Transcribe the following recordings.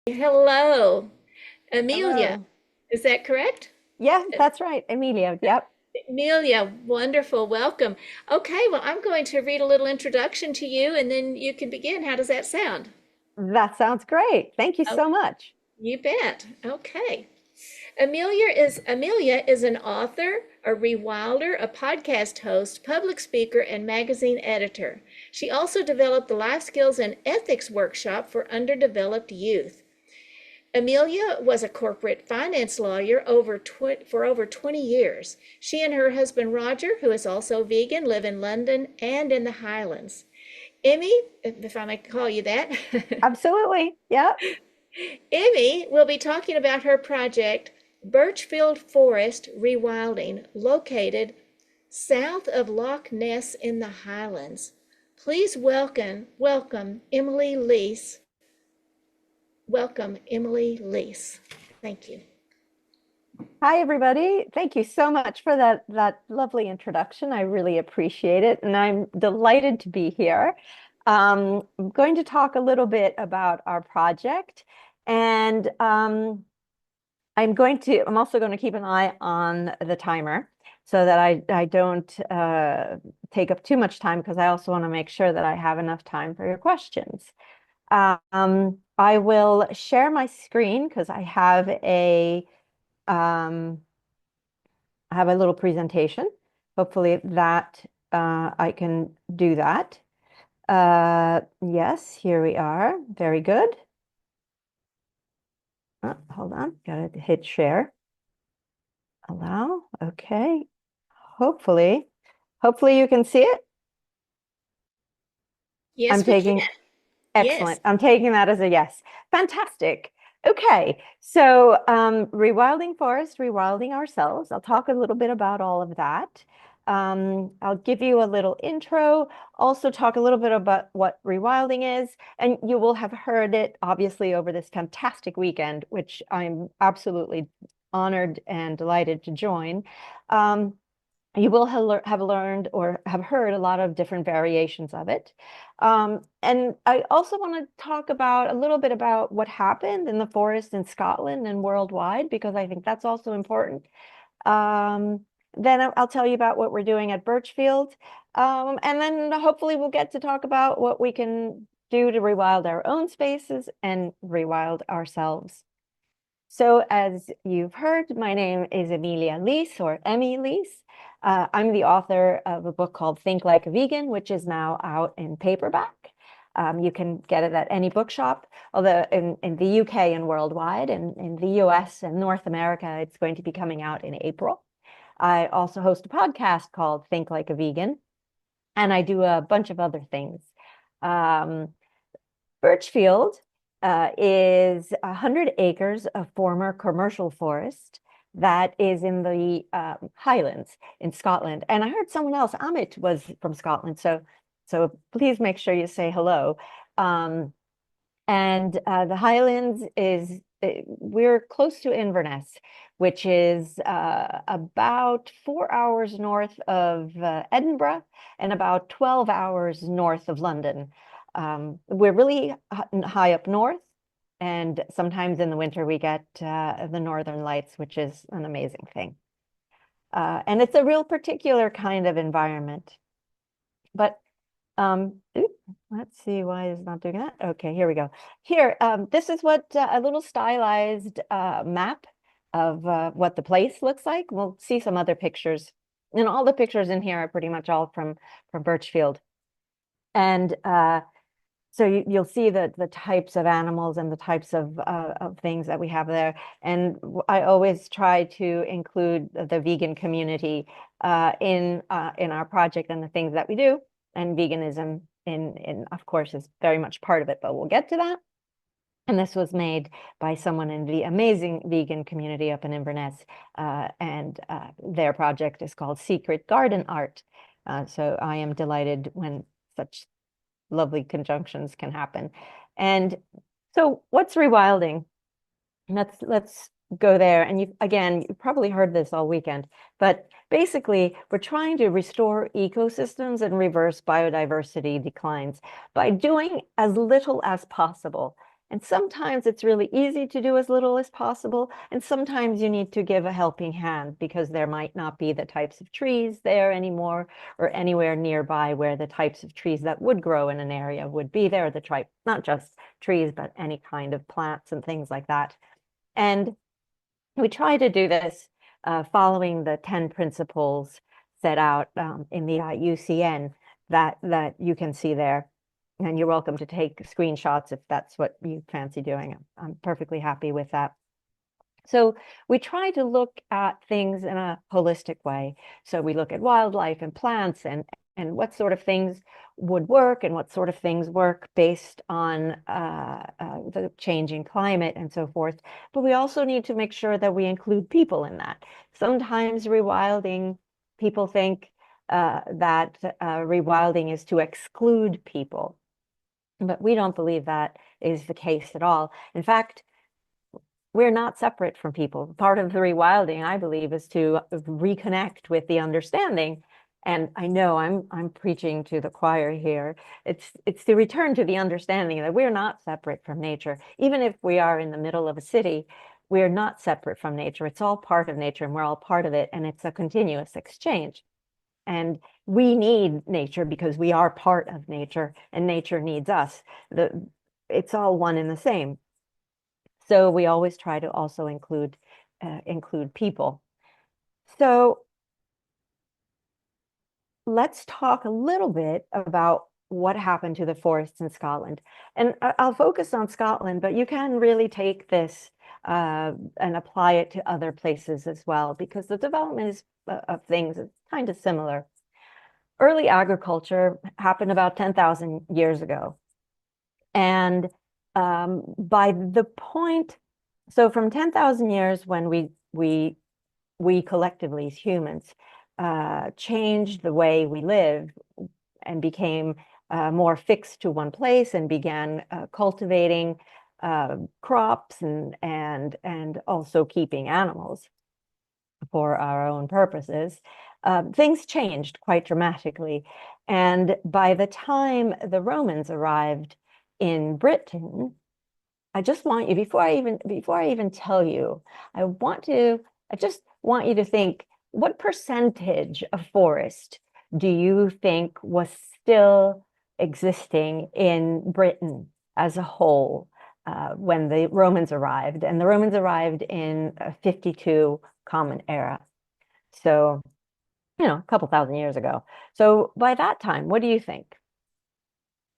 Hello, Amelia. Hello. Is that correct? Yeah, that's right. Emilia. Yep. Amelia, wonderful. Welcome. Okay, well, I'm going to read a little introduction to you and then you can begin. How does that sound? That sounds great. Thank you Oh, so much. you bet. Okay. Amelia is an author, a rewilder, a podcast host, public speaker, and magazine editor. She also developed the Life Skills and Ethics workshop for underdeveloped youth. Emilia was a corporate finance lawyer for over 20 years. She and her husband Roger, who is also vegan, live in London and in the Highlands. Emmy, if I may call you that, Absolutely. Yep. Emmy will be talking about her project, Birchfield Forest Rewilding, located south of Loch Ness in the Highlands. Please welcome Emily Leese. Welcome, Emily Leese. Thank you. Hi, everybody. Thank you so much for that lovely introduction. I really appreciate it, and I'm delighted to be here. I'm going to talk a little bit about our project, and I'm also going to keep an eye on the timer so that I don't take up too much time because I also want to make sure that I have enough time for your questions. I will share my screen because um, I have a little presentation. Hopefully that I can do that. Yes, here we are. Very good. Hold on, gotta hit share. Allow. Okay. Hopefully, hopefully you can see it. I'm Yes, we taking can. Yes. Excellent. I'm taking that as a yes. Fantastic. Okay, so rewilding forest, rewilding ourselves. I'll talk a little bit about all of that. I'll give you a little intro, also talk a little bit about what rewilding is, and you will have heard it obviously over this fantastic weekend, which I'm absolutely honored and delighted to join. Um, you will have learned or have heard a lot of different variations of it. And I also want to talk about a little bit about what happened in the forest in Scotland and worldwide, because I think that's also important. Then I'll tell you about what we're doing at Birchfield. And then hopefully we'll get to talk about what we can do to rewild our own spaces and rewild ourselves. So as you've heard, my name is Emilia Leese or Emmy Leese. I'm the author of a book called Think Like a Vegan, which is now out in paperback. You can get it at any bookshop, although in the UK and worldwide, and in the US and North America, it's going to be coming out in April. I also host a podcast called Think Like a Vegan, and I do a bunch of other things. Um, Birchfield is 100 acres of former commercial forest that is in the Highlands in Scotland. And I heard someone else, Amit, was from Scotland. So please make sure you say hello. Um, and the Highlands is, we're close to Inverness, which is about 4 hours north of Edinburgh and about 12 hours north of London. We're really high up north, and sometimes in the winter we get the northern lights, which is an amazing thing. And it's a real particular kind of environment. But let's see why it's not doing that. Okay, here we go. Here, this is what a little stylized map of what the place looks like. We'll see some other pictures. And all the pictures in here are pretty much all from Birchfield. And so you'll see the types of animals and the types of things that we have there. And I always try to include the vegan community in our project and the things that we do. And veganism of course is very much part of it, but we'll get to that. And this was made by someone in the amazing vegan community up in Inverness. And their project is called Secret Garden Art. So I am delighted when such lovely conjunctions can happen. And so what's rewilding? Let's go there. And you've probably heard this all weekend, but basically we're trying to restore ecosystems and reverse biodiversity declines by doing as little as possible. And sometimes it's really easy to do as little as possible. And sometimes you need to give a helping hand because there might not be the types of trees there anymore or anywhere nearby where the types of trees that would grow in an area would be there, the type, not just trees, but any kind of plants and things like that. And we try to do this following the 10 principles set out in the IUCN that you can see there. And you're welcome to take screenshots if that's what you fancy doing. I'm perfectly happy with that. So we try to look at things in a holistic way. So we look at wildlife and plants and what sort of things would work and what sort of things work based on the changing climate and so forth. But we also need to make sure that we include people in that. Sometimes rewilding, people think that rewilding is to exclude people. But we don't believe that is the case at all. In fact, we're not separate from people. Part of the rewilding, I believe, is to reconnect with the understanding. And I know I'm preaching to the choir here. It's to return to the understanding that we're not separate from nature. Even if we are in the middle of a city, we're not separate from nature. It's all part of nature and we're all part of it. And it's a continuous exchange. And we need nature because we are part of nature and nature needs us. It's all one and the same. So we always try to also include people. So let's talk a little bit about what happened to the forests in Scotland. And I'll focus on Scotland, but you can really take this and apply it to other places as well, because the development of things is kind of similar. Early agriculture happened about 10,000 years ago. And by the point, so from 10,000 years when we collectively as humans changed the way we live and became more fixed to one place and began cultivating crops and also keeping animals for our own purposes, things changed quite dramatically. And by the time the Romans arrived in Britain, I just want you, before I even tell you, I just want you to think, what percentage of forest do you think was still existing in Britain as a whole when the Romans arrived? And the Romans arrived in 52 Common Era. So, a couple thousand years ago. So by that time, what do you think?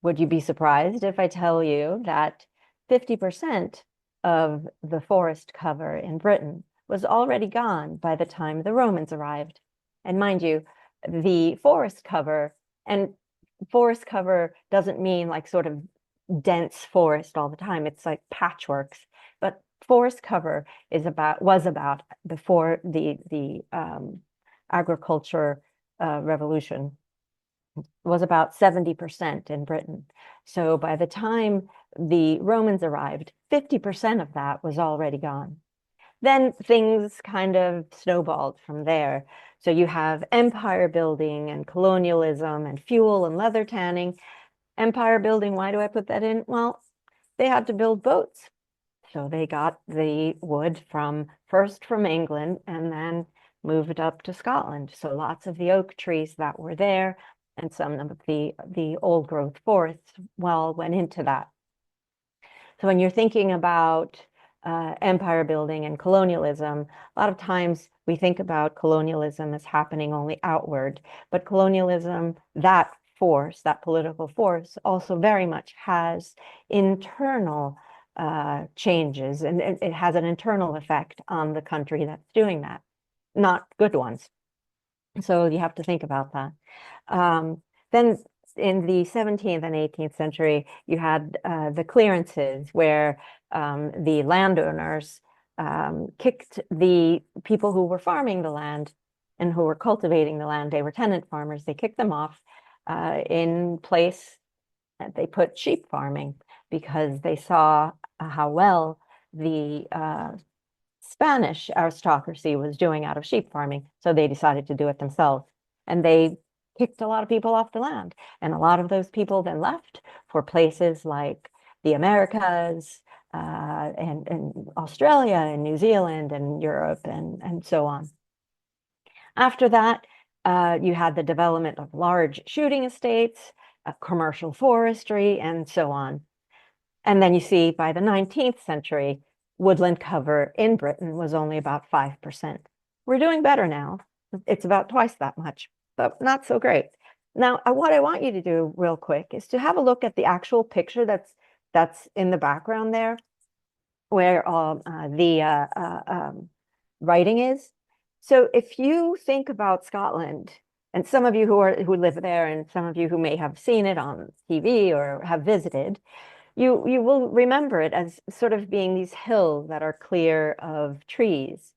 Would you be surprised if I tell you that 50% of the forest cover in Britain was already gone by the time the Romans arrived? And mind you, the forest cover, and forest cover doesn't mean like sort of dense forest all the time. It's like patchworks. But forest cover was about before the agriculture revolution was about 70% in Britain. So by the time the Romans arrived, 50% of that was already gone. Then things kind of snowballed from there. So you have empire building and colonialism and fuel and leather tanning. Empire building, why do I put that in? Well, they had to build boats. So they got the wood first from England and then moved up to Scotland. So lots of the oak trees that were there and some of the old growth forests went into that. So when you're thinking about empire building and colonialism, a lot of times we think about colonialism as happening only outward, but colonialism, that force, that political force, also very much has internal changes, and it has an internal effect on the country that's doing that, not good ones. So you have to think about that. Then in the 17th and 18th century, you had the clearances where the landowners kicked the people who were farming the land and who were cultivating the land. They were tenant farmers. They kicked them off in place. They put sheep farming because they saw how well the Spanish aristocracy was doing out of sheep farming. So they decided to do it themselves. And they kicked a lot of people off the land. And a lot of those people then left for places like the Americas, and Australia and New Zealand and Europe and so on. After that, you had the development of large shooting estates, commercial forestry, and so on. And then you see by the 19th century, woodland cover in Britain was only about 5%. We're doing better now. It's about twice that much, but not so great. Now, what I want you to do real quick is to have a look at the actual picture that's in the background there, where the writing is. So if you think about Scotland, and some of you who live there, and some of you who may have seen it on TV or have visited, you will remember it as sort of being these hills that are clear of trees.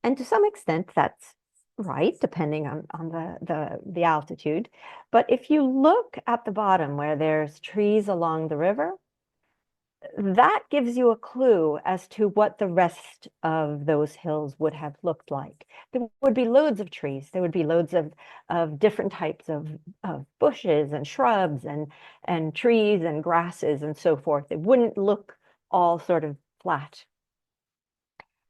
And to some extent, that's right, depending on the altitude. But if you look at the bottom where there's trees along the river, that gives you a clue as to what the rest of those hills would have looked like. There would be loads of trees. There would be loads of different types of bushes and shrubs and trees and grasses and so forth. It wouldn't look all sort of flat.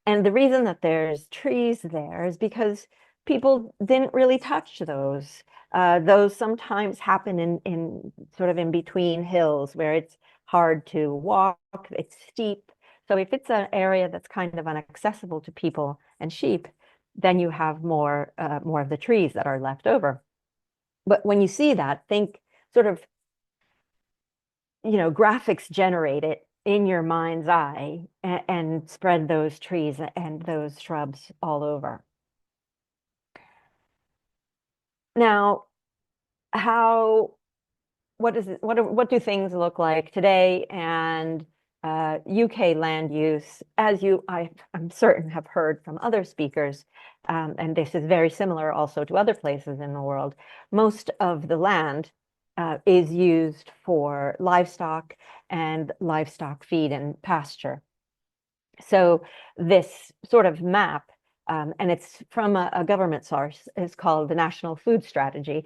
And the reason that there's trees there is because people didn't really touch those. Those sometimes happen in sort of in between hills where it's hard to walk, it's steep. So if it's an area that's kind of inaccessible to people and sheep, then you have more of the trees that are left over. But when you see that, think sort of, graphics generate it in your mind's eye and spread those trees and those shrubs all over. Now, what do things look like today? And UK land use, as I'm certain have heard from other speakers, and this is very similar also to other places in the world, most of the land is used for livestock and livestock feed and pasture. So this sort of map, and it's from a government source, is called the National Food Strategy.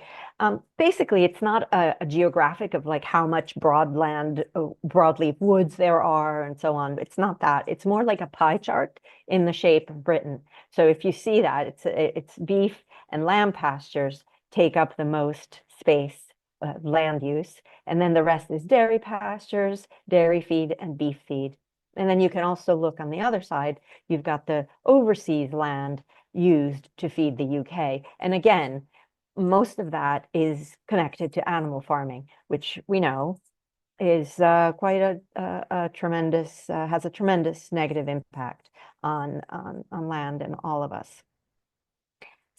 Basically, it's not a geographic of like how much broadleaf woods there are and so on. It's not that. It's more like a pie chart in the shape of Britain. So if you see that, it's beef and lamb pastures take up the most space, land use, and then the rest is dairy pastures, dairy feed, and beef feed. And then you can also look on the other side, you've got the overseas land used to feed the UK. And again, most of that is connected to animal farming, which we know is quite a tremendous, has a tremendous negative impact on land and all of us.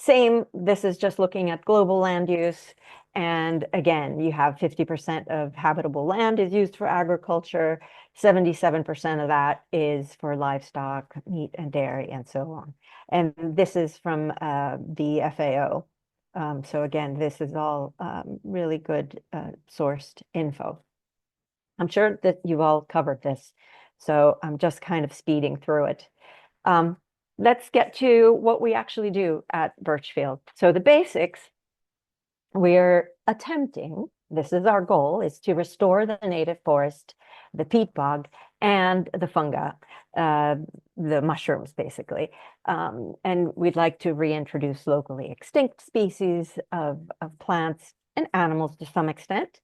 Same, this is just looking at global land use. And again, you have 50% of habitable land is used for agriculture, 77% of that is for livestock, meat and dairy, and so on. And this is from the FAO. So again, this is all really good sourced info. I'm sure that you've all covered this, so I'm just kind of speeding through it. Let's get to what we actually do at Birchfield. So the basics, we're attempting, this is our goal, is to restore the native forest, the peat bog, and the fungi, the mushrooms, basically. And we'd like to reintroduce locally extinct species of plants and animals to some extent.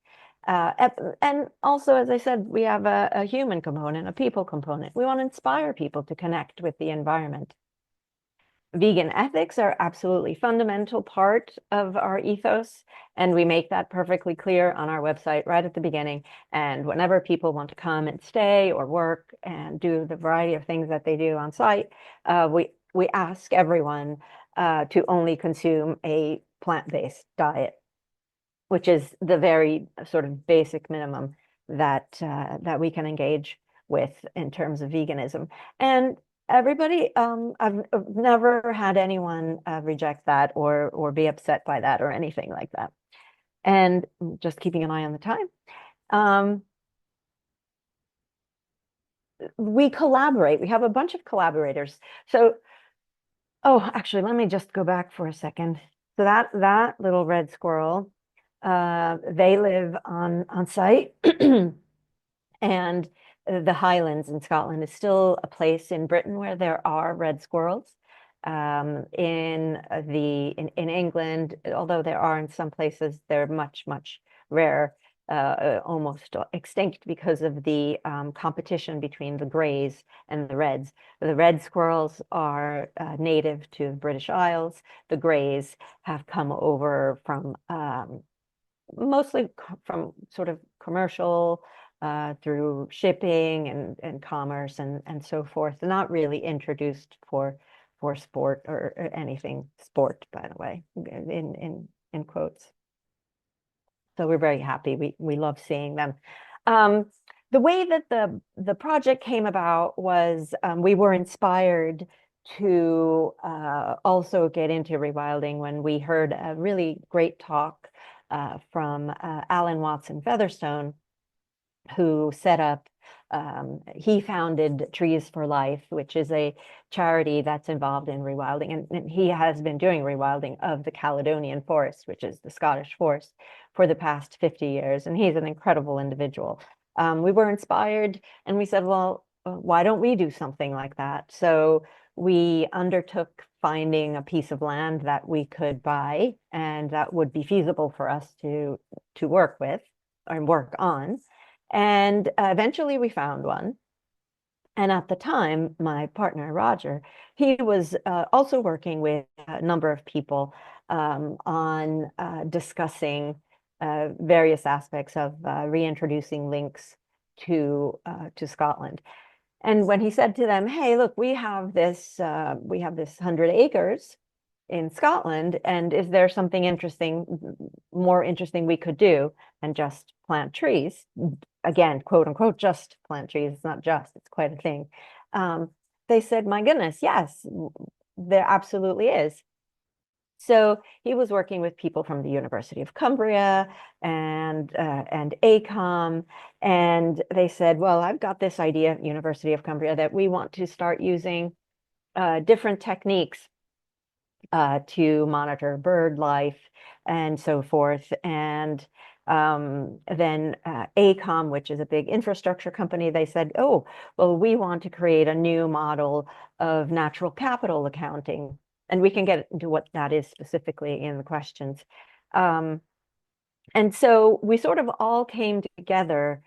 And also, as I said, we have a human component, a people component. We want to inspire people to connect with the environment. Vegan ethics are absolutely fundamental part of our ethos, and we make that perfectly clear on our website right at the beginning. And whenever people want to come and stay or work and do the variety of things that they do on site, we ask everyone to only consume a plant-based diet, which is the very sort of basic minimum that we can engage with in terms of veganism. And everybody, I've never had anyone reject that or be upset by that or anything like that. And just keeping an eye on the time. We collaborate. We have a bunch of collaborators. So, oh, actually, let me just go back for a second. So that little red squirrel, they live on site. And the Highlands in Scotland is still a place in Britain where there are red squirrels. In England, although there are in some places, they're much, much rarer, almost extinct because of the competition between the greys and the reds. The red squirrels are native to the British Isles. The greys have come over from mostly from sort of commercial through shipping and commerce and so forth. Not really introduced for sport or anything sport, by the way, in quotes. So we're very happy. We love seeing them. The way that the project came about was we were inspired to also get into rewilding when we heard a really great talk from Alan Watson Featherstone, who set up, he founded Trees for Life, which is a charity that's involved in rewilding. And he has been doing rewilding of the Caledonian forest, which is the Scottish forest, for the past 50 years. And he's an incredible individual. We were inspired and we said, well, why don't we do something like that? So we undertook finding a piece of land that we could buy and that would be feasible for us to work with and work on. And eventually we found one. And at the time, my partner, Roger, he was also working with a number of people on discussing various aspects of reintroducing lynx to Scotland. And when he said to them, hey, look, we have this 100 acres in Scotland, and is there something more interesting we could do than just plant trees? Again, quote unquote, just plant trees. It's not just, it's quite a thing. They said, my goodness, yes, there absolutely is. So he was working with people from the University of Cumbria and AECOM, and they said, well, I've got this idea, University of Cumbria, that we want to start using different techniques to monitor bird life and so forth. And then AECOM, which is a big infrastructure company, they said, oh, well, we want to create a new model of natural capital accounting. And we can get into what that is specifically in the questions. And so we sort of all came together.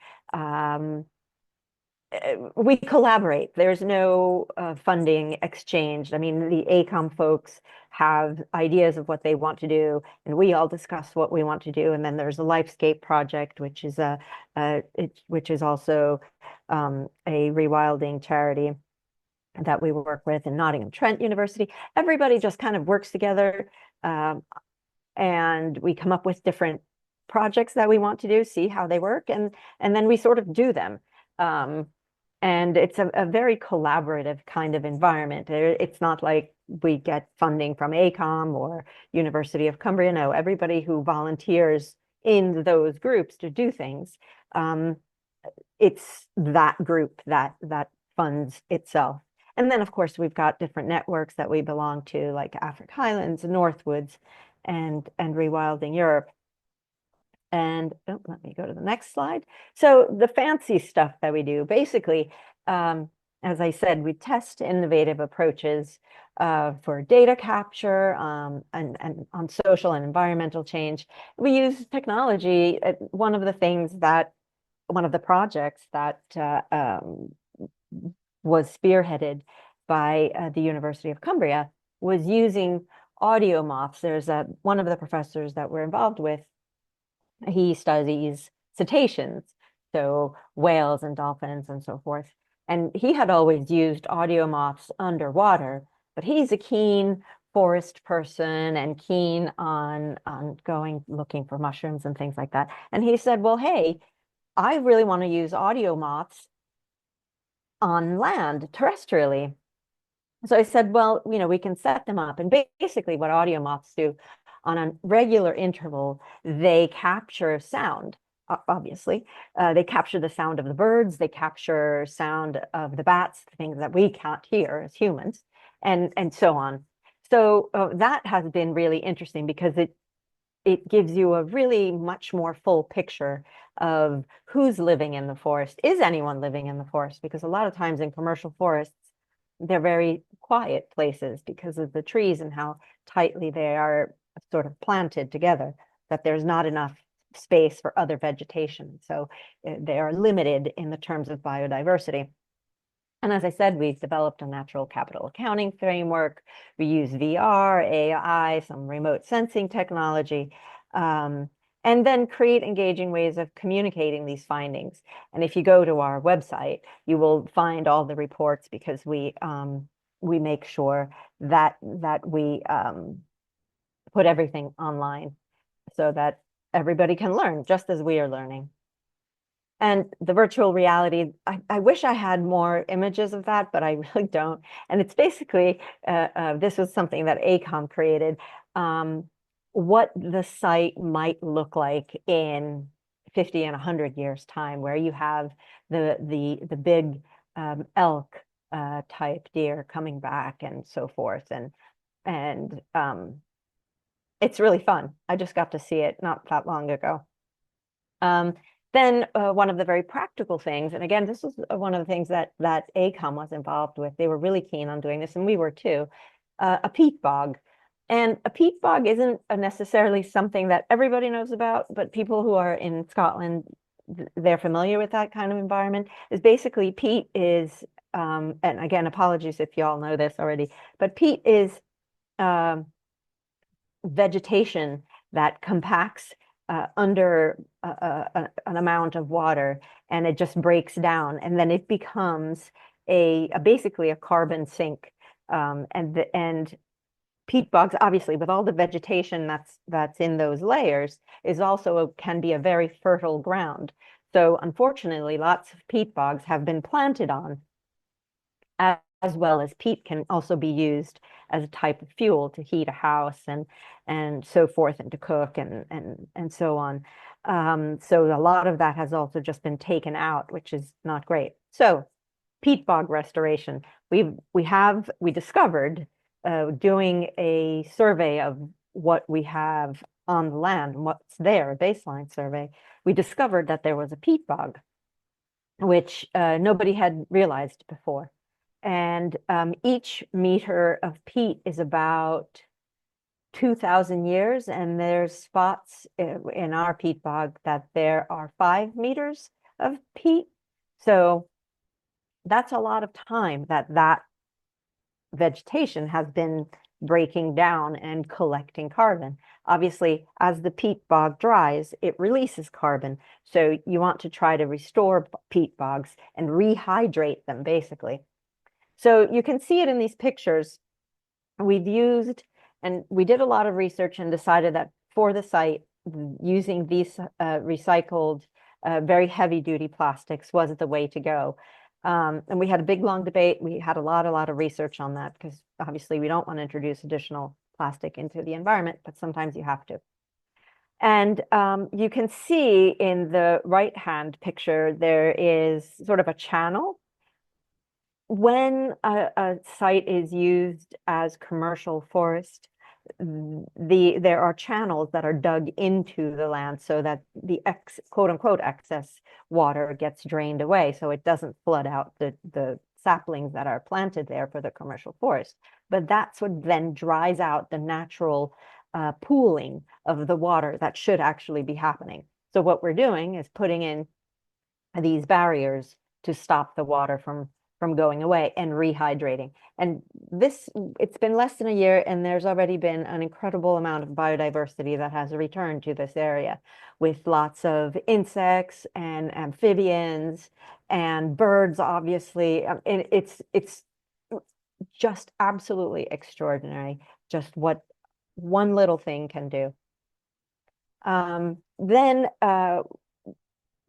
We collaborate. There's no funding exchange. I mean, the AECOM folks have ideas of what they want to do, and we all discuss what we want to do. And then there's a Lifescape project, which is also a rewilding charity that we work with in Nottingham Trent University. Everybody just kind of works together, and we come up with different projects that we want to do, see how they work, and then we sort of do them. And it's a very collaborative kind of environment. It's not like we get funding from AECOM or University of Cumbria. No, everybody who volunteers in those groups to do things, it's that group that funds itself. And then, of course, we've got different networks that we belong to, like Scottish Highlands, Northwoods, and Rewilding Europe. And let me go to the next slide. So the fancy stuff that we do, basically, as I said, we test innovative approaches for data capture and on social and environmental change. We use technology. One of the projects that was spearheaded by the University of Cumbria was using audio moths. There's one of the professors that we're involved with. He studies cetaceans, so whales and dolphins and so forth. And he had always used audio moths underwater, but he's a keen forest person and keen on going looking for mushrooms and things like that. And he said, well, hey, I really want to use audio moths on land terrestrially. So I said, well, we can set them up. And basically what audio moths do, on a regular interval, they capture sound, obviously. They capture the sound of the birds, they capture sound of the bats, things that we can't hear as humans, and so on. So that has been really interesting because it gives you a really much more full picture of who's living in the forest. Is anyone living in the forest? Because a lot of times in commercial forests, they're very quiet places because of the trees and how tightly they are sort of planted together, that there's not enough space for other vegetation. So they are limited in the terms of biodiversity. And as I said, we've developed a natural capital accounting framework. We use VR, AI, some remote sensing technology, and then create engaging ways of communicating these findings. And if you go to our website, you will find all the reports, because we make sure that we put everything online so that everybody can learn just as we are learning. And the virtual reality, I wish I had more images of that, but I really don't. And it's basically, this was something that AECOM created, what the site might look like in 50 and 100 years' time, where you have the big elk type deer coming back and so forth. And it's really fun. I just got to see it not that long ago. Then one of the very practical things, and again, this was one of the things that AECOM was involved with. They were really keen on doing this, and we were too. A peat bog. And a peat bog isn't necessarily something that everybody knows about, but people who are in Scotland, they're familiar with that kind of environment. Is basically peat is, and again, apologies if you all know this already, but peat is vegetation that compacts under an amount of water, and it just breaks down, and then it becomes basically a carbon sink. And peat bogs, obviously, with all the vegetation that's in those layers, is also can be a very fertile ground. So unfortunately, lots of peat bogs have been planted on, as well as peat can also be used as a type of fuel to heat a house and so forth, and to cook and so on. So a lot of that has also just been taken out, which is not great. So peat bog restoration, we discovered doing a survey of what we have on the land and what's there, a baseline survey. We discovered that there was a peat bog, which nobody had realized before. And each meter of peat is about 2,000 years, and there's spots in our peat bog that there are 5 meters of peat. So that's a lot of time that vegetation has been breaking down and collecting carbon. Obviously, as the peat bog dries, it releases carbon. So you want to try to restore peat bogs and rehydrate them, basically. So you can see it in these pictures. We've used, and we did a lot of research and decided that for the site, using these recycled, very heavy duty plastics was the way to go. And we had a big, long debate. We had a lot of research on that, because obviously we don't want to introduce additional plastic into the environment, but sometimes you have to. And you can see in the right-hand picture, there is sort of a channel. When a site is used as commercial forest, there are channels that are dug into the land so that the quote unquote excess water gets drained away, so it doesn't flood out the saplings that are planted there for the commercial forest. But that's what then dries out the natural pooling of the water that should actually be happening. So what we're doing is putting in these barriers to stop the water from going away and rehydrating. And it's been less than a year, and there's already been an incredible amount of biodiversity that has returned to this area, with lots of insects and amphibians and birds, obviously. It's just absolutely extraordinary, just what one little thing can do. Then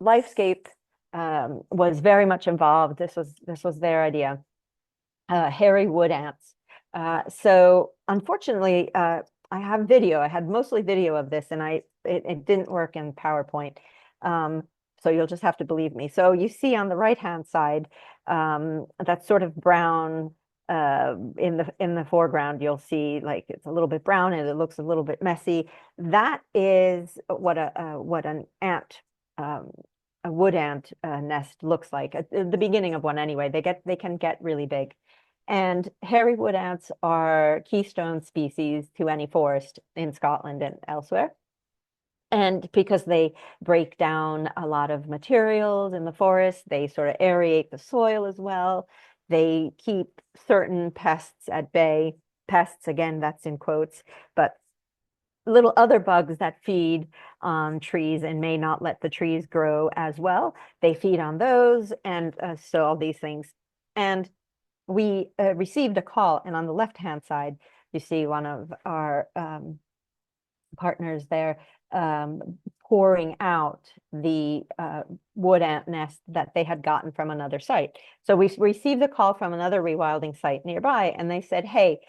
Lifescape was very much involved. This was their idea. Hairy wood ants. So unfortunately, I have video. I had mostly video of this, and it didn't work in PowerPoint. So you'll just have to believe me. So you see on the right-hand side, that sort of brown in the foreground, you'll see like it's a little bit brown and it looks a little bit messy. That is what an ant, a wood ant nest looks like at the beginning of one anyway. They can get really big. And hairy wood ants are keystone species to any forest in Scotland and elsewhere. And because they break down a lot of materials in the forest, they sort of aerate the soil as well. They keep certain pests at bay. Pests, again, that's in quotes, but little other bugs that feed on trees and may not let the trees grow as well. They feed on those, and so all these things. And we received a call, and on the left-hand side, you see one of our partners there pouring out the wood ant nest that they had gotten from another site. So we received a call from another rewilding site nearby, and they said, hey,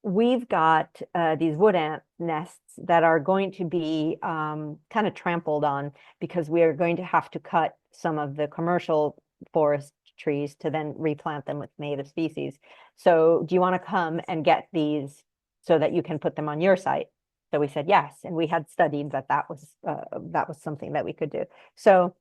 we've got these wood ant nests that are going to be kind of trampled on because we are going to have to cut some of the commercial forest trees to then replant them with native species. So do you want to come and get these so that you can put them on your site? So we said yes, and we had studied that was something that we could do. So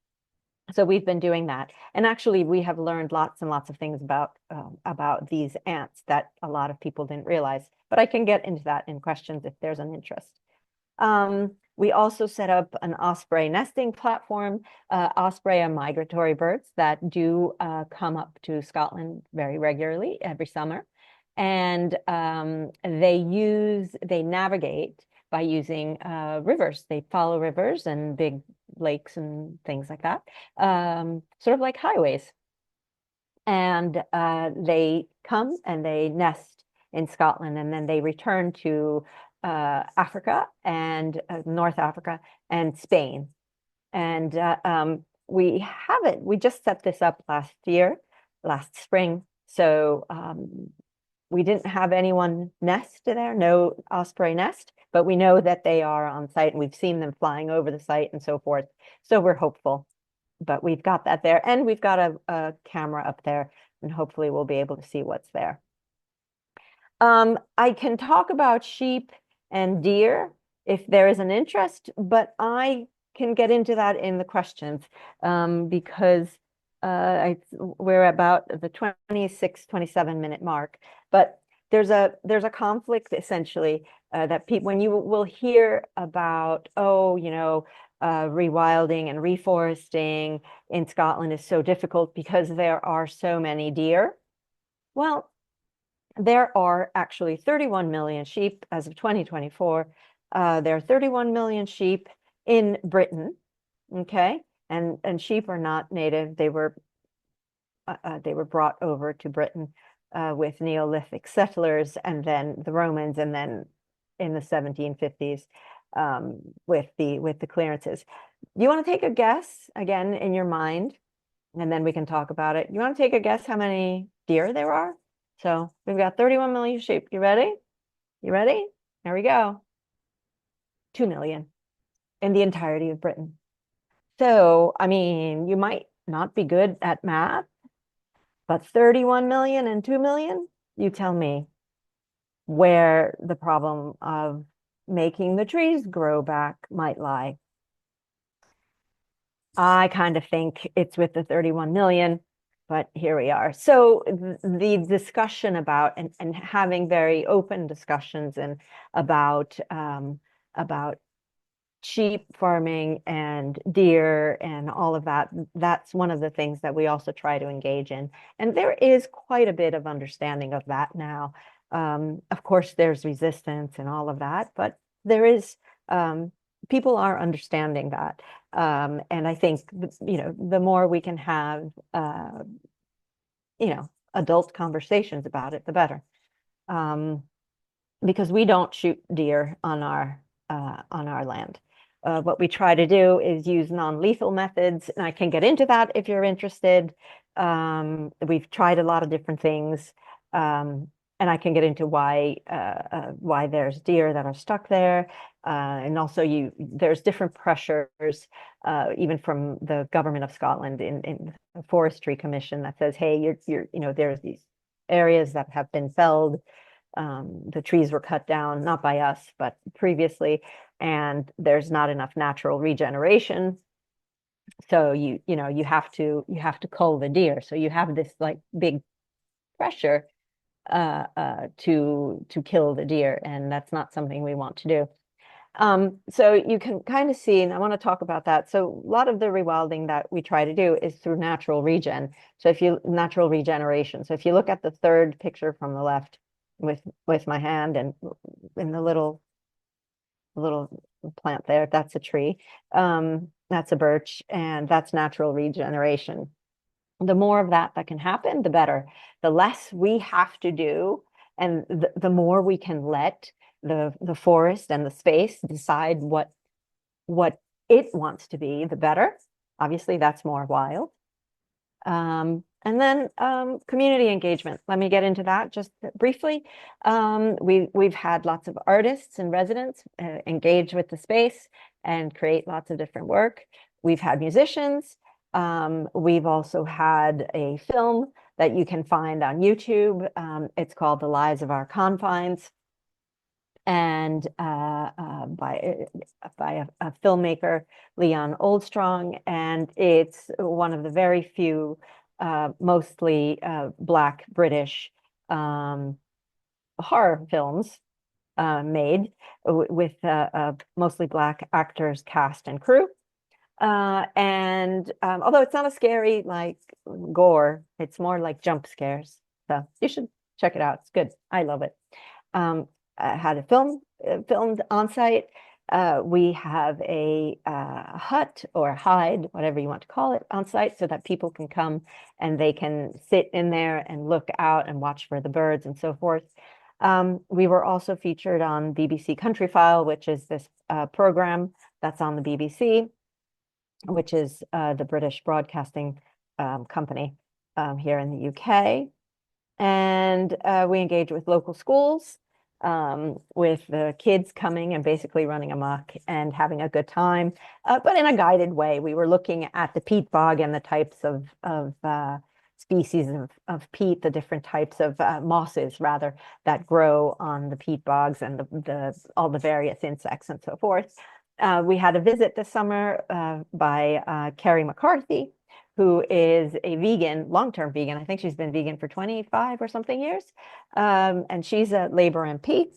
we've been doing that, and actually we have learned lots and lots of things about these ants that a lot of people didn't realize. But I can get into that in questions if there's an interest. We also set up an osprey nesting platform. Osprey are migratory birds that do come up to Scotland very regularly every summer, and they navigate by using rivers. They follow rivers and big lakes and things like that, sort of like highways. And they come and they nest in Scotland, and then they return to Africa and North Africa and Spain. And we just set this up last spring. So we didn't have anyone nest there, no osprey nest, but we know that they are on site, and we've seen them flying over the site and so forth. So we're hopeful, but we've got that there, and we've got a camera up there, and hopefully we'll be able to see what's there. I can talk about sheep and deer if there is an interest, but I can get into that in the questions because we're about the 26, 27-minute mark. But there's a conflict essentially that people, when you will hear about, rewilding and reforesting in Scotland is so difficult because there are so many deer. Well, there are actually 31 million sheep as of 2024. There are 31 million sheep in Britain, okay? And sheep are not native. They were brought over to Britain with Neolithic settlers, and then the Romans, and then in the 1750s with the clearances. You want to take a guess again in your mind, and then we can talk about it. You want to take a guess how many deer there are? So we've got 31 million sheep. You ready? You ready? There we go. 2 million in the entirety of Britain. So, I mean, you might not be good at math, but 31 million and 2 million, you tell me where the problem of making the trees grow back might lie. I kind of think it's with the 31 million, but here we are. So the discussion about and having very open discussions and about sheep farming and deer and all of that, that's one of the things that we also try to engage in. And there is quite a bit of understanding of that now. Of course, there's resistance and all of that, but there is, people are understanding that. And I think, the more we can have, adult conversations about it, the better. Because we don't shoot deer on our land. What we try to do is use non-lethal methods, and I can get into that if you're interested. We've tried a lot of different things, and I can get into why there's deer that are stuck there, and also there's different pressures, even from the government of Scotland in the Forestry Commission that says, hey, there's these areas that have been felled. The trees were cut down, not by us, but previously, and there's not enough natural regeneration. So you have to cull the deer. So you have this like big pressure to kill the deer, and that's not something we want to do. So you can kind of see, and I want to talk about that. So a lot of the rewilding that we try to do is through natural regen. So natural regeneration. So if you look at the third picture from the left with my hand and in the little plant there, that's a tree. That's a birch, and that's natural regeneration. The more of that can happen, the better. The less we have to do, and the more we can let the forest and the space decide what it wants to be, the better. Obviously, that's more wild. And then community engagement. Let me get into that just briefly. We've had lots of artists and residents engage with the space and create lots of different work. We've had musicians. We've also had a film that you can find on YouTube. It's called The Lives of Our Confines, and by a filmmaker, Leon Oldstrong, and it's one of the very few mostly Black British horror films made with mostly Black actors, cast, and crew. And although it's not a scary like gore, it's more like jump scares. So you should check it out. It's good. I love it. I had a filmed on site. We have a hut or hide, whatever you want to call it, on site, so that people can come and they can sit in there and look out and watch for the birds and so forth. We were also featured on BBC Countryfile, which is this program that's on the BBC, which is the British broadcasting company here in the UK. And we engage with local schools, with the kids coming and basically running amok and having a good time, but in a guided way. We were looking at the peat bog and the types of species of peat, the different types of mosses, rather, that grow on the peat bogs, and all the various insects and so forth. We had a visit this summer by Carrie McCarthy, who is a vegan, long-term vegan. I think she's been vegan for 25 or something years. And she's a Labour MP.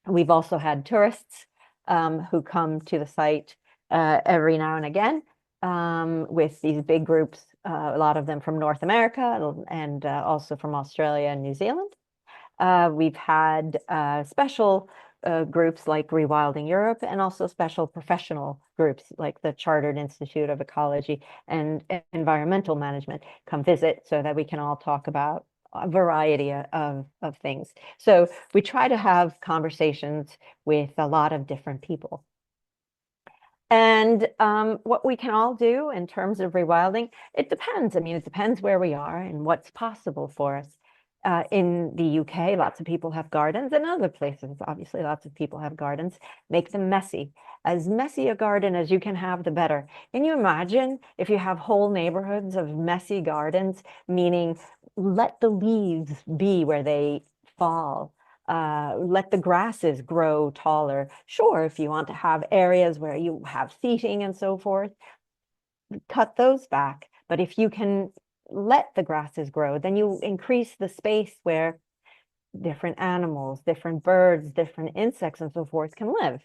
We've also had tourists who come to the site every now and again with these big groups, a lot of them from North America and also from Australia and New Zealand. We've had special groups like Rewilding Europe, and also special professional groups like the Chartered Institute of Ecology and Environmental Management come visit, so that we can all talk about a variety of things. So we try to have conversations with a lot of different people. And what we can all do in terms of rewilding, it depends. I mean, it depends where we are and what's possible for us. In the UK, lots of people have gardens, and other places, obviously, lots of people have gardens. Make them messy. As messy a garden as you can have, the better. Can you imagine if you have whole neighborhoods of messy gardens, meaning let the leaves be where they fall. Let the grasses grow taller. Sure, if you want to have areas where you have seating and so forth, cut those back. But if you can let the grasses grow, then you increase the space where different animals, different birds, different insects and so forth can live.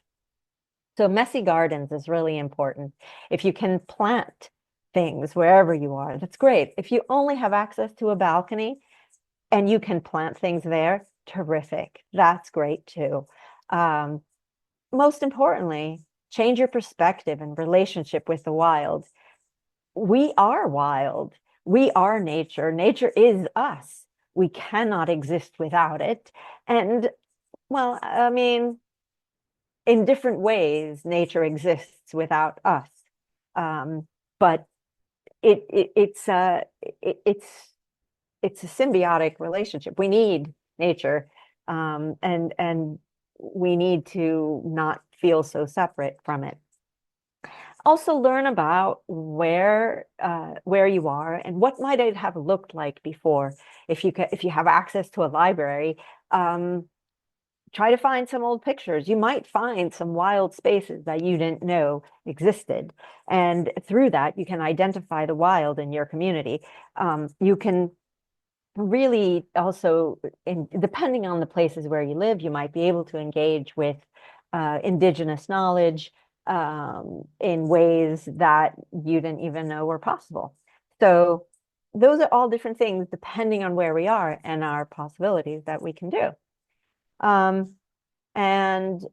So messy gardens is really important. If you can plant things wherever you are, that's great. If you only have access to a balcony and you can plant things there, terrific. That's great too. Most importantly, change your perspective and relationship with the wild. We are wild. We are nature. Nature is us. We cannot exist without it. And, well, I mean, in different ways, nature exists without us. But it's a symbiotic relationship. We need nature, and we need to not feel so separate from it. also learn about where you are and what might it have looked like before. If you have access to a library, try to find some old pictures. You might find some wild spaces that you didn't know existed. And through that, you can identify the wild in your community. You can really also, depending on the places where you live, you might be able to engage with indigenous knowledge in ways that you didn't even know were possible. So those are all different things depending on where we are and our possibilities that we can do. And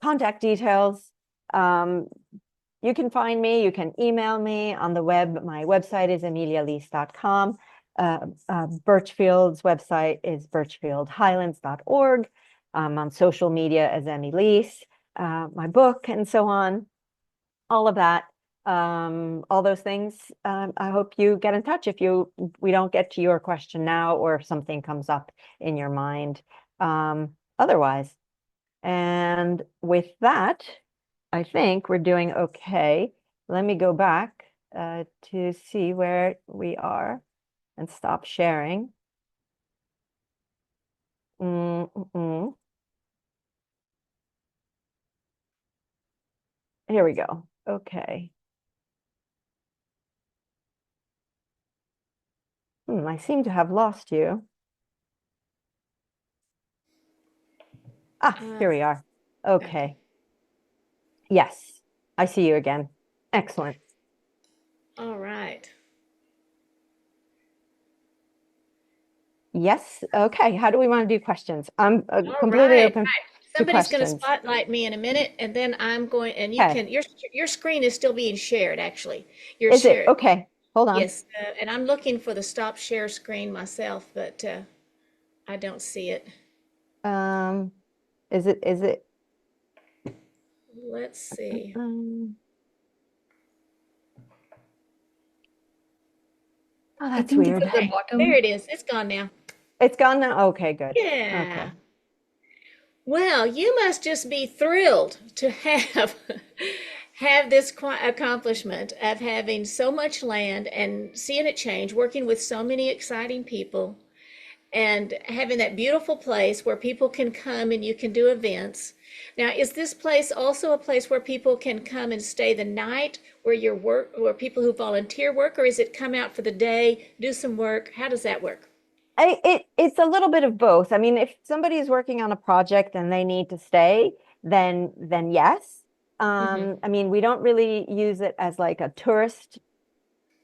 contact details. You can find me, you can email me on the web. My website is emilialeese.com. Birchfield's website is birchfieldhighlands.org. On social media as Emmy Leese, my book, and so on. All of that, all those things. I hope you get in touch if we don't get to your question now or if something comes up in your mind otherwise. And with that, I think we're doing okay. Let me go back to see where we are and stop sharing. Here we go. Okay. I seem to have lost you. Here we are. Okay. Yes, I see you again. Excellent. All right. Yes. Okay. How do we want to do questions? I'm completely open to Somebody's going to questions. spotlight me in a minute, and then I'm going, and you Okay. can, your screen is still being shared, actually. You're Is it? shared. Okay. Hold on. Yes, and I'm looking for the stop share screen myself, but I don't see it. Is it? Let's see. Oh, I that's think weird. it's at the bottom. There it is. It's gone now. It's gone now? Okay, good. Yeah. Okay. Well, you must just be thrilled to have have this accomplishment of having so much land and seeing it change, working with so many exciting people, and having that beautiful place where people can come and you can do events. Now, is this place also a place where people can come and stay the night, where people who volunteer work, or is it come out for the day, do some work? How does that work? It's a little bit of both. I mean, if somebody is working on a project and they need to stay, then yes. I mean, we don't really use it as like a tourist,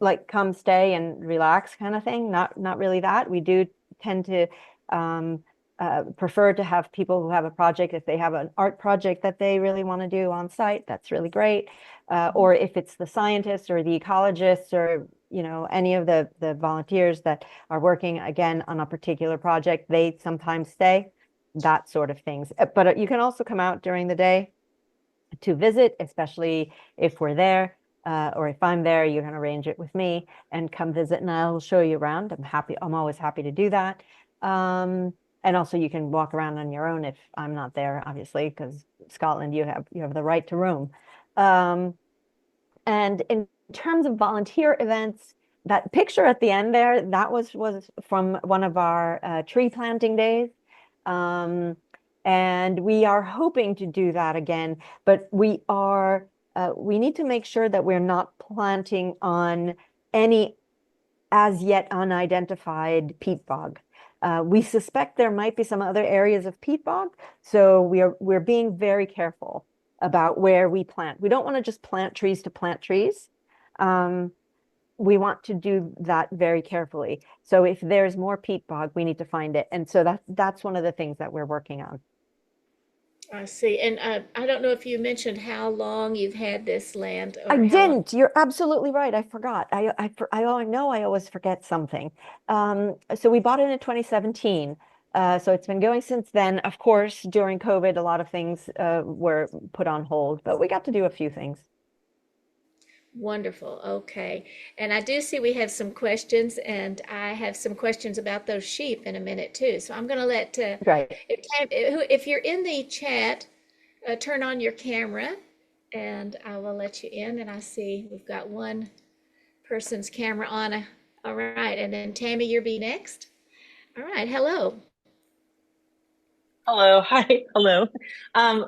like come stay and relax kind of thing. Not really that. We do tend to prefer to have people who have a project, if they have an art project that they really want to do on site, that's really great. Or if it's the scientists or the ecologists or any of the volunteers that are working again on a particular project, they sometimes stay, that sort of things. But you can also come out during the day to visit, especially if we're there. Or if I'm there, you can arrange it with me and come visit and I'll show you around. I'm always happy to do that. And also you can walk around on your own if I'm not there, obviously, because Scotland, you have the right to roam. And in terms of volunteer events, that picture at the end there, that was from one of our tree planting days. And we are hoping to do that again, but we need to make sure that we're not planting on any as yet unidentified peat bog. We suspect there might be some other areas of peat bog, so we're being very careful about where we plant. We don't want to just plant trees to plant trees. We want to do that very carefully. So if there's more peat bog, we need to find it. And so that's one of the things that we're working on. I see. And I don't know if you mentioned how long you've had this land, or I how long. didn't. You're absolutely right. I forgot. I know I always forget something. So we bought it in 2017. So it's been going since then. Of course, during COVID, a lot of things were put on hold, but we got to do a few things. Wonderful. Okay. And I do see we have some questions, and I have some questions about those sheep in a minute too. So I'm going to let, Right. if you're in the chat, turn on your camera and I will let you in. And I see we've got one person's camera on. All right, and then Tammy, you'll be next. All right, hello. Hello, hi, hello.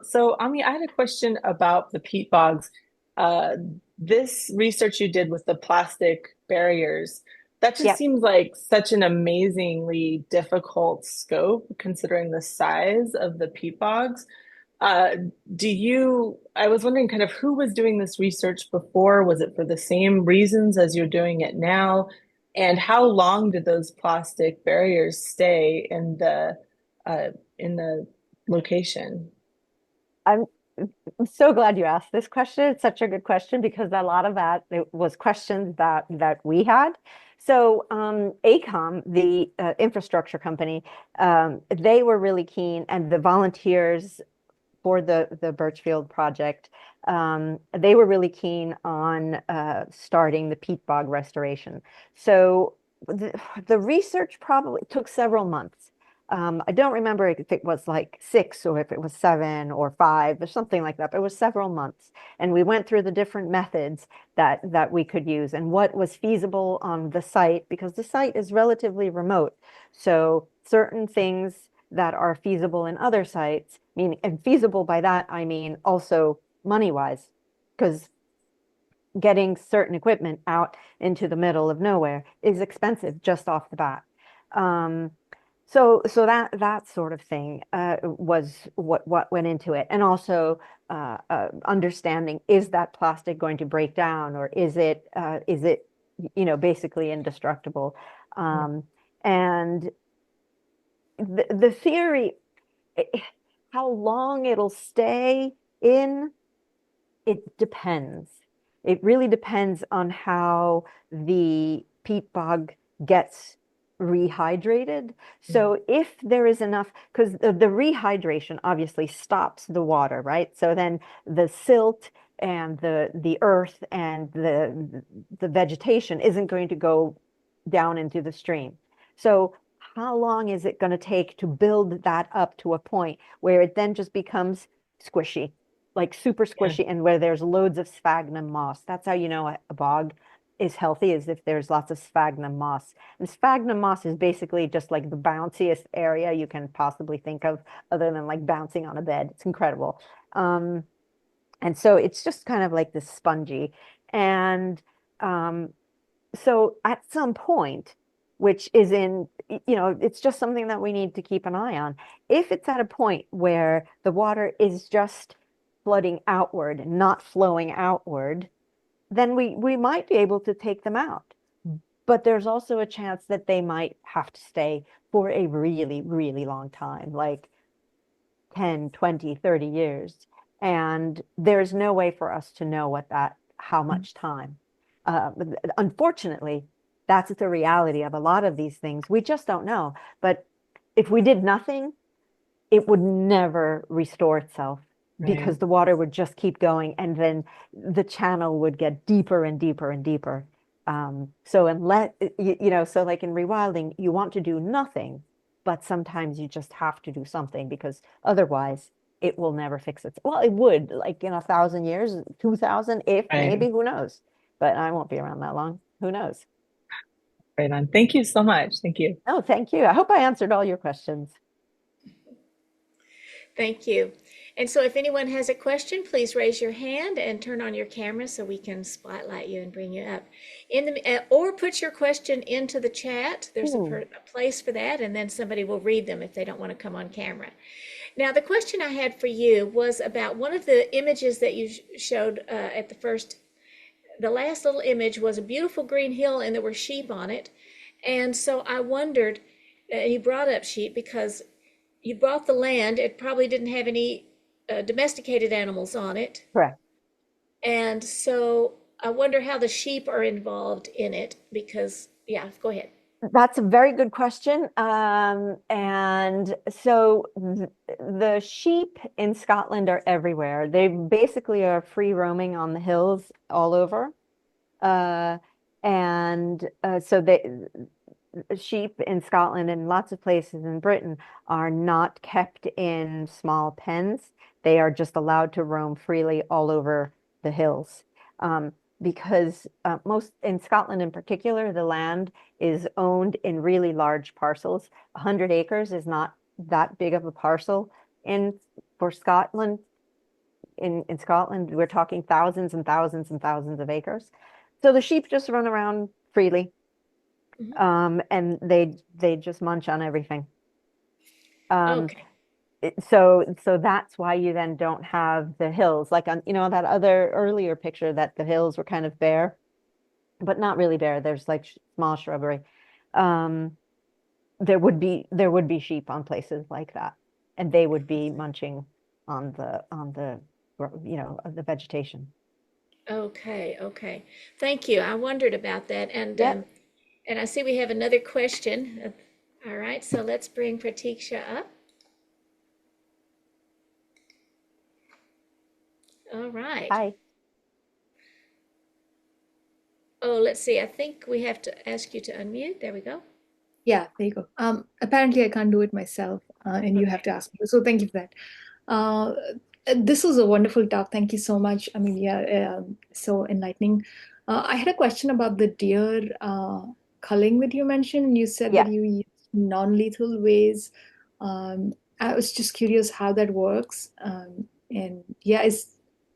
So Ami, I had a question about the peat bogs. Uh, this research you did with the plastic barriers, that just Yep. seems like such an amazingly difficult scope considering the size of the peat bogs. Uh, I was wondering kind of who was doing this research before? Was it for the same reasons as you're doing it now? And how long did those plastic barriers stay uh, in the location? I'm I'm so glad you asked this question. It's such a good question because a lot of that it was questions that we had. So AECOM, the infrastructure company, they were really keen, and the volunteers for the Birchfield project, they were really keen on starting the peat bog restoration. So the research probably took several months. I don't remember if it was like 6 or if it was 7 or 5 or something like that, but it was several months. And we went through the different methods that we could use and what was feasible on the site because the site is relatively remote. So certain things that are feasible in other sites, meaning, and feasible by that, I mean also money-wise, because getting certain equipment out into the middle of nowhere is expensive just off the bat. Um, so that sort of thing was what went into it, and also understanding is that plastic going to break down or is it basically indestructible, um, and the theory, eh, how long it'll stay in, it depends. It really depends on how the peat bog gets rehydrated. So if there is enough, because the rehydration obviously stops the water, right? So then the silt and the earth and the vegetation isn't going to go down into the stream. So how long is it going to take to build that up to a point where it then just becomes squishy, like super Yeah. squishy, and where there's loads of sphagnum moss? That's how you know a bog is healthy, is if there's lots of sphagnum moss. And sphagnum moss is basically just like the bounciest area you can possibly think of, other than like bouncing on a bed. It's incredible. Um, and so it's just kind of like this spongy. And um, so at some point, which is it's just something that we need to keep an eye on. If it's at a point where the water is just flooding outward and not flowing outward, then we might be able to take them out. But there's also a chance that they might have to stay for a really, really long time, like 10, 20, 30 years. And there's no way for us to know how much time. Unfortunately, that's the reality of a lot of these things. We just don't know. But if we did nothing, it would never restore itself Right. because the water would just keep going and then the channel would get deeper and deeper and deeper. So unless, so like in rewilding, you want to do nothing, but sometimes you just have to do something because otherwise it will never fix it. Well, it would, like in 1,000 years, 2,000, if Right. maybe, who knows? But I won't be around that long. Who knows? Right on. Thank you so much. Thank you. Oh, thank you. I hope I answered all your questions. Thank you. And so if anyone has a question, please raise your hand and turn on your camera so we can spotlight you and bring you up. Or put your question into the chat. There's Hmm. a place for that, and then somebody will read them if they don't want to come on camera. Now, the question I had for you was about one of the images that you showed at the last little image was a beautiful green hill and there were sheep on it. And so I wondered, you brought up sheep because you bought the land. It probably didn't have any domesticated animals on it. Correct. And so I wonder how the sheep are involved in it because, yeah, go ahead. That's a very good question. And so the sheep in Scotland are everywhere. They basically are free roaming on the hills all over. Uh, and so sheep in Scotland and lots of places in Britain are not kept in small pens. They are just allowed to roam freely all over the hills. Because most in Scotland in particular, the land is owned in really large parcels. 100 acres is not that big of a parcel for Scotland. In Scotland, we're talking thousands and thousands and thousands of acres. So the sheep just run around freely, and they just munch on everything. Okay. So that's why you then don't have the hills, like on, that other earlier picture that the hills were kind of bare, but not really bare. There's like small shrubbery. There would be sheep on places like that, and they would be munching on the vegetation. Okay, okay. Thank you. I wondered about that. Yep. And I see we have another question. All right, so let's bring Pratiksha up. All right. Hi. Oh, let's see. I think we have to ask you to unmute. There we go. Yeah, there you go. Apparently I can't do it myself, and you have to ask me. So thank you for that. This was a wonderful talk. Thank you so much, Amelia. So enlightening. I had a question about the deer culling that you mentioned. You said Yeah. that you use non-lethal ways. I was just curious how that works. And yeah,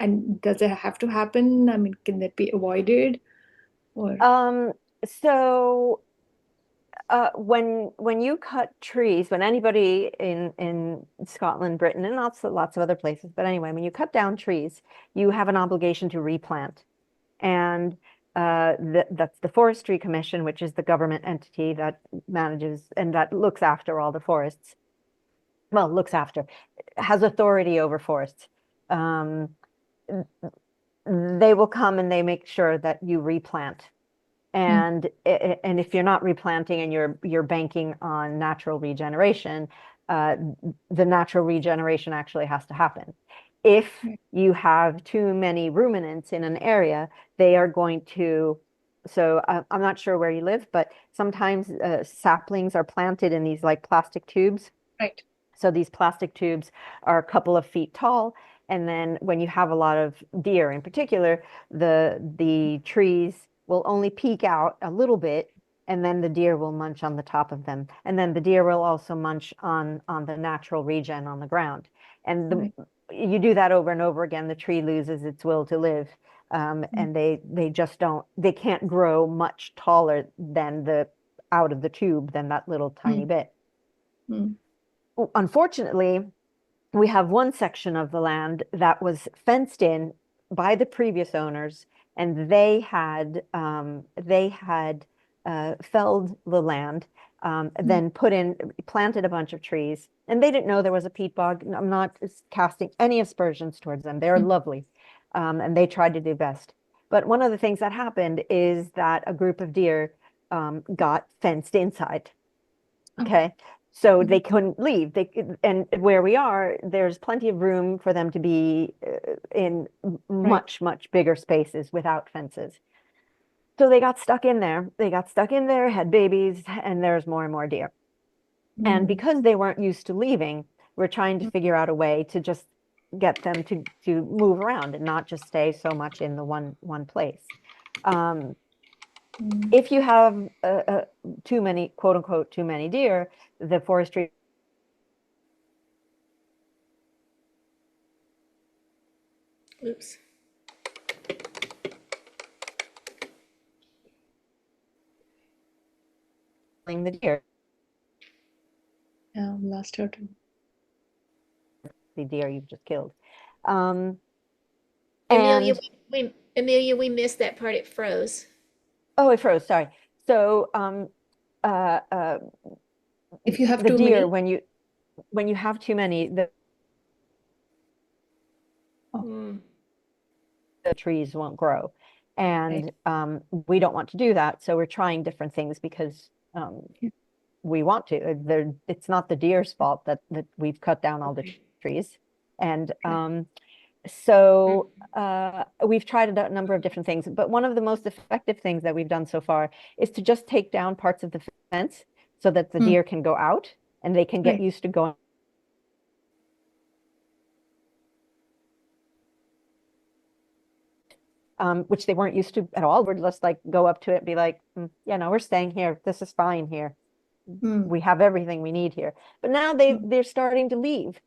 and does it have to happen? I mean, can that be avoided? Or So when you cut trees, when anybody in Scotland, Britain, and lots of other places, but anyway, when you cut down trees, you have an obligation to replant. And that's the Forestry Commission, which is the government entity that manages and that looks after all the forests. Well, has authority over forests. They will come and they make sure that you replant. And if you're not replanting and you're banking on natural regeneration, the natural regeneration actually has to happen. If you have too many ruminants in an area, they are going to. So I'm not sure where you live, but sometimes saplings are planted in these like plastic tubes. right. So these plastic tubes are a couple of feet tall. And then when you have a lot of deer in particular, the trees will only peek out a little bit, and then the deer will munch on the top of them. And then the deer will also munch on the natural regen on the ground. And you do that over and over again, the tree loses its will to live. And they can't grow much taller than out of the tube than that little tiny bit. Unfortunately, we have one section of the land that was fenced in by the previous owners, and they had felled the land, then planted a bunch of trees, and they didn't know there was a peat bog. I'm not casting any aspersions towards them. They're lovely, and they tried to do best. But one of the things that happened is that a group of deer got fenced inside. Okay. So they couldn't leave. And where we are, there's plenty of room for them to be in much bigger spaces without fences. So they got stuck in there. Had babies, and there's more and more deer. And because they weren't used to leaving, we're trying to figure out a way to just get them to move around and not just stay so much in the one place. If you have too many, quote unquote, too many deer, the forestry Oops. the deer. Last her too. The deer you've just killed. Emilia, we missed that part. It froze. Oh, it froze. Sorry. So, if you have the too deer, many, when you have too many, the trees won't grow, and we don't want to do that. So we're trying different things because we want to. It's not the deer's fault that we've cut down all the trees, and so we've tried a number of different things, but one of the most effective things that we've done so far is to just take down parts of the fence so that the deer can go out and they can get used to going. which they weren't used to at all. We're just like go up to it and be like, yeah, no, we're staying here. This is fine here. We have everything we need here. But now they're starting to leave.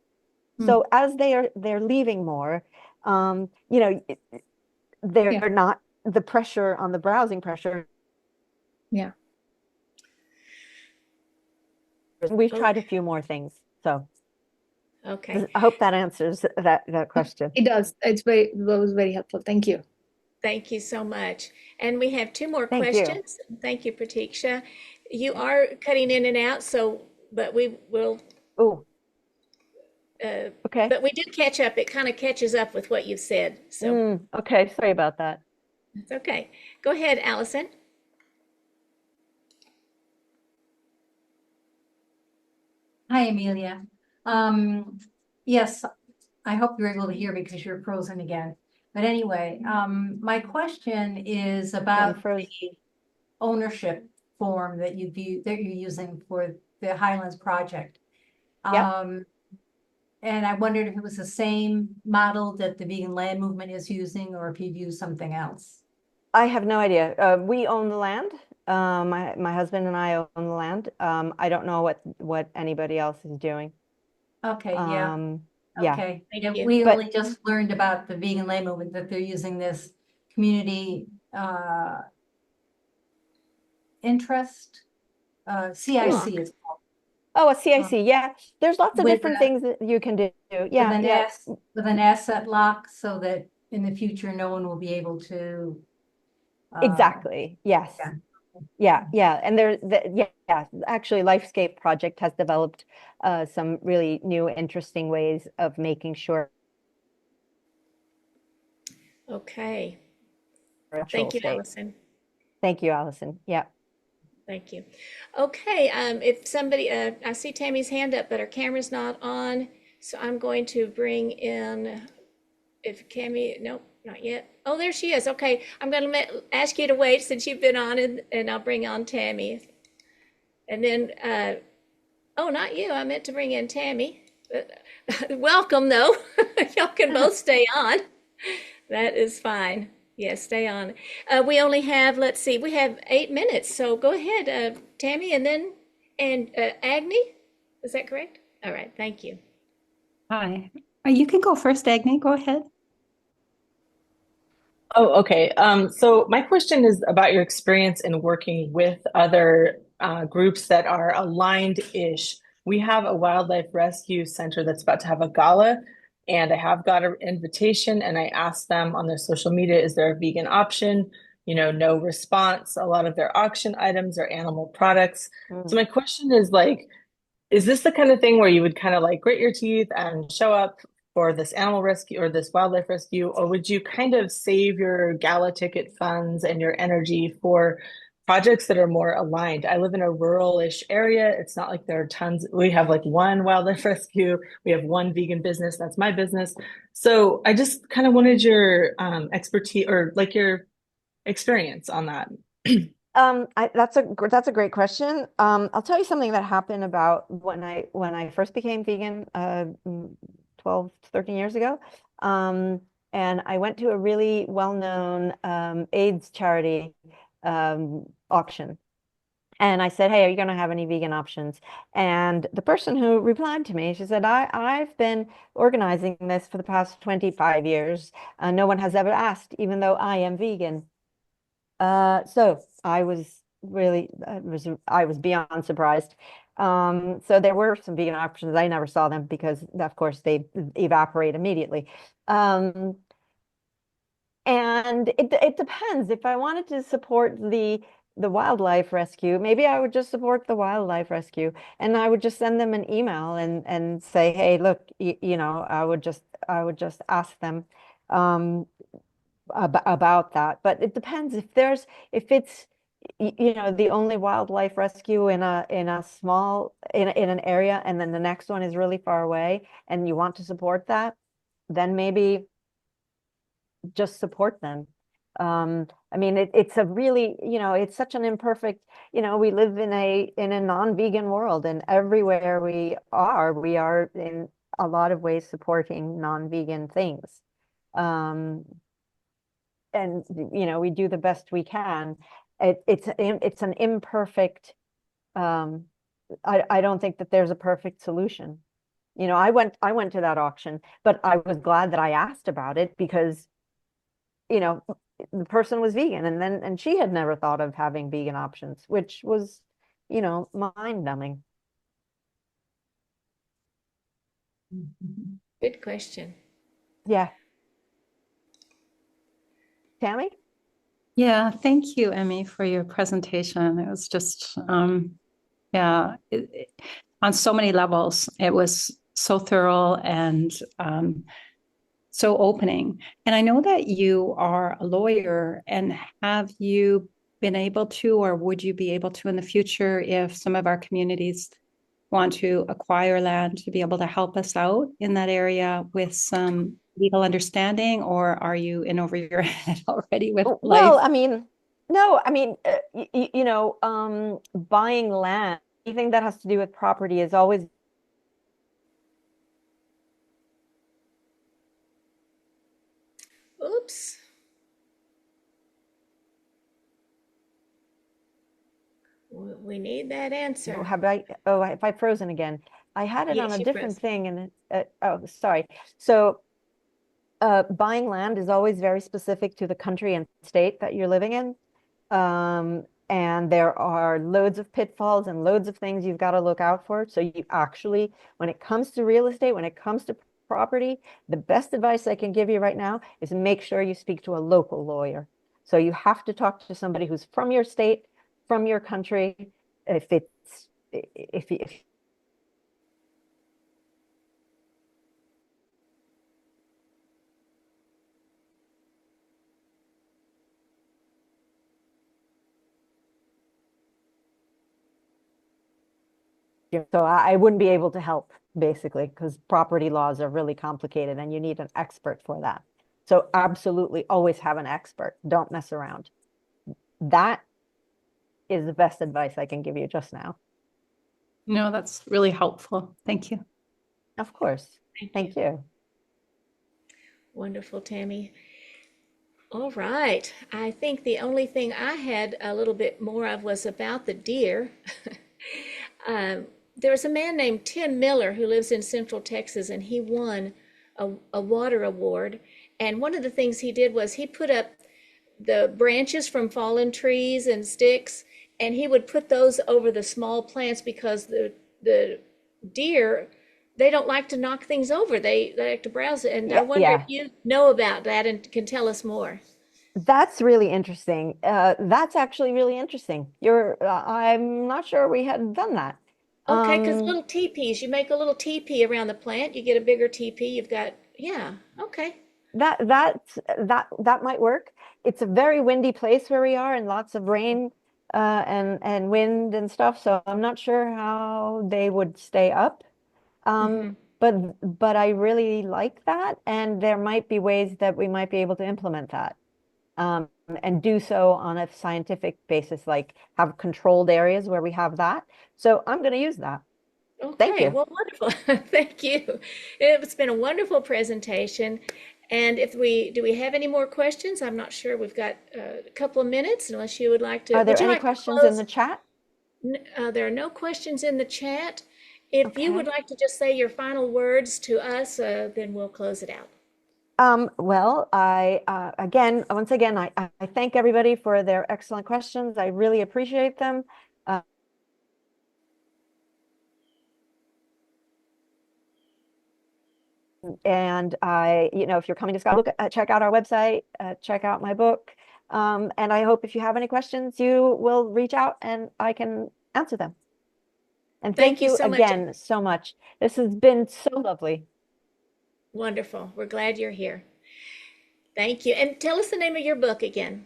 So as they're leaving more, they're not the pressure on the browsing pressure. Yeah. We've tried a few more things. So Okay. I hope that answers that question. It does. That was very helpful. Thank you. Thank you so much. And we have two more Thank you. questions. Thank you, Pratiksha. You are cutting in and out, but we will. Oh. Okay. But we do catch up. It kind of catches up with what you've said. So okay, sorry about that. it's okay. Go ahead, Allison. Hi, Emilia. Yes, I hope you're able to hear me because you're frozen again. But anyway, my question is about the ownership form that you're using for the Highlands project. And I wondered if it was the same model that the vegan land movement is using, or if you've used something else. I have no idea. We own the land. My husband and I own the land. I don't know what anybody else is doing. Okay, yeah. Yeah. Okay. Thank you. We only just learned about the vegan land movement, that they're using this community interest, CIC is called. Oh, a CIC, yeah. There's lots of With different things that you can do. Yeah, with an asset lock, so that in the future no one will be able to. Exactly. Yes. Yeah. And actually, Lifescape Project has developed some really new, interesting ways of making sure. Okay. Thank you, Allison. Thank you, Allison. Yeah. Thank you. Okay, if somebody, I see Tammy's hand up, but her camera's not on, so I'm going to bring in, if Tammy, nope, not yet. Oh, there she is. Okay, I'm going to ask you to wait since you've been on, and I'll bring on Tammy. And then, oh, not you. I meant to bring in Tammy. Welcome, though. Y'all can both stay on. That is fine. Yes, stay on. We only have, let's see, we have 8 minutes. So go ahead, Tammy, and then Agni. Is that correct? All right. Thank you. Hi. You can go first, Agni. Go ahead. Oh, okay. So my question is about your experience in working with other groups that are aligned-ish. We have a wildlife rescue center that's about to have a gala, and I have got an invitation, and I asked them on their social media, is there a vegan option? No response. A lot of their auction items are animal products. So my question is is this the kind of thing where you would kind of grit your teeth and show up for this animal rescue or this wildlife rescue, or would you kind of save your gala ticket funds and your energy for projects that are more aligned? I live in a rural-ish area. It's not like there are tons. We have one wildlife rescue. We have one vegan business. That's my business. So I just kind of wanted your expertise or your experience on that. That's a great question. I'll tell you something that happened about when I first became vegan 12, 13 years ago. And I went to a really well-known AIDS charity auction. And I said, hey, are you going to have any vegan options? And the person who replied to me, she said, I've been organizing this for the past 25 years. No one has ever asked, even though I am vegan. So I was really, I was beyond surprised. So there were some vegan options. I never saw them because, of course, they evaporate immediately. And it depends. If I wanted to support the wildlife rescue, maybe I would just support the wildlife rescue, and I would just send them an email and say, hey, look, I would just ask them about that. But it depends if it's the only wildlife rescue in an area, and then the next one is really far away, and you want to support that, then maybe just support them. I mean, it's a really, it's such an imperfect, we live in a non-vegan world, and everywhere we are in a lot of ways supporting non-vegan things. we do the best we can. It's an imperfect. I don't think that there's a perfect solution. I went to that auction, but I was glad that I asked about it because, the person was vegan, and she had never thought of having vegan options, which was, mind numbing. Good question. Yeah. Tammy? Yeah, thank you, Emmy, for your presentation. It was just, yeah, on so many levels, it was so thorough and so opening. And I know that you are a lawyer, and have you been able to, or would you be able to in the future, if some of our communities want to acquire land, to be able to help us out in that area with some legal understanding, or are you in over your head already with life? Well, no, buying land, anything that has to do with property is always Oops. We need that answer. have I frozen again? I had it on a different thing, and oh, sorry. So buying land is always very specific to the country and state that you're living in. And there are loads of pitfalls and loads of things you've got to look out for. So you actually, when it comes to real estate, when it comes to property, the best advice I can give you right now is make sure you speak to a local lawyer. So you have to talk to somebody who's from your state, from your country. If so I wouldn't be able to help, basically, because property laws are really complicated and you need an expert for that. So absolutely always have an expert. Don't mess around. That is the best advice I can give you just now. No, that's really helpful. Thank you. Of course. Thank you. Wonderful, Tammy. All right. I think the only thing I had a little bit more of was about the deer. There was a man named Tim Miller who lives in Central Texas, and he won a water award. And one of the things he did was he put up the branches from fallen trees and sticks, and he would put those over the small plants because the deer, they don't like to knock things over. They like to browse it. And I wonder if you know about that and can tell us more. That's really interesting. That's actually really interesting. I'm not sure we had done that. Okay, because little teepees, you make a little teepee around the plant, you get a bigger teepee, you've got, yeah, okay. That might work. It's a very windy place where we are, and lots of rain and wind and stuff. So I'm not sure how they would stay up. But I really like that, and there might be ways that we might be able to implement that. And do so on a scientific basis, like have controlled areas where we have that. So I'm going to use that. Okay, thank you. Well, wonderful. Thank you. It's been a wonderful presentation. And do we have any more questions? I'm not sure. We've got a couple of minutes, unless you would like to. Are there any questions in the chat? There are no questions in the chat. If you would like to just say your final words to us, then we'll close it out. Well, once again, I thank everybody for their excellent questions. I really appreciate them. And if you're coming to Scotland, check out our website, check out my book. And I hope if you have any questions, you will reach out and I can answer them. And thank you again so much. This has been so lovely. Wonderful. We're glad you're here. Thank you. And tell us the name of your book again.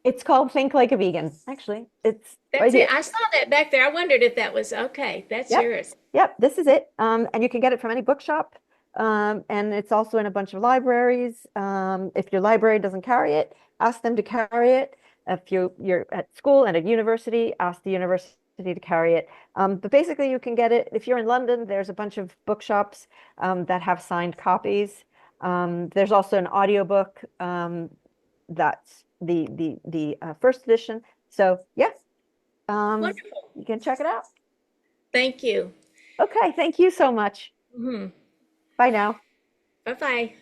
It's called Think Like a Vegan. Actually, it's that's it. I saw that back there. I wondered if that was okay. That's yours. Yep, this is it. And you can get it from any bookshop. And it's also in a bunch of libraries. If your library doesn't carry it, ask them to carry it. If you're at school and at university, ask the university to carry it. But basically, you can get it. If you're in London, there's a bunch of bookshops that have signed copies. There's also an audiobook that's the first edition. So yes, Wonderful. you can check it out. Thank you. Okay, thank you so much. Hmm. Bye now. Bye-bye.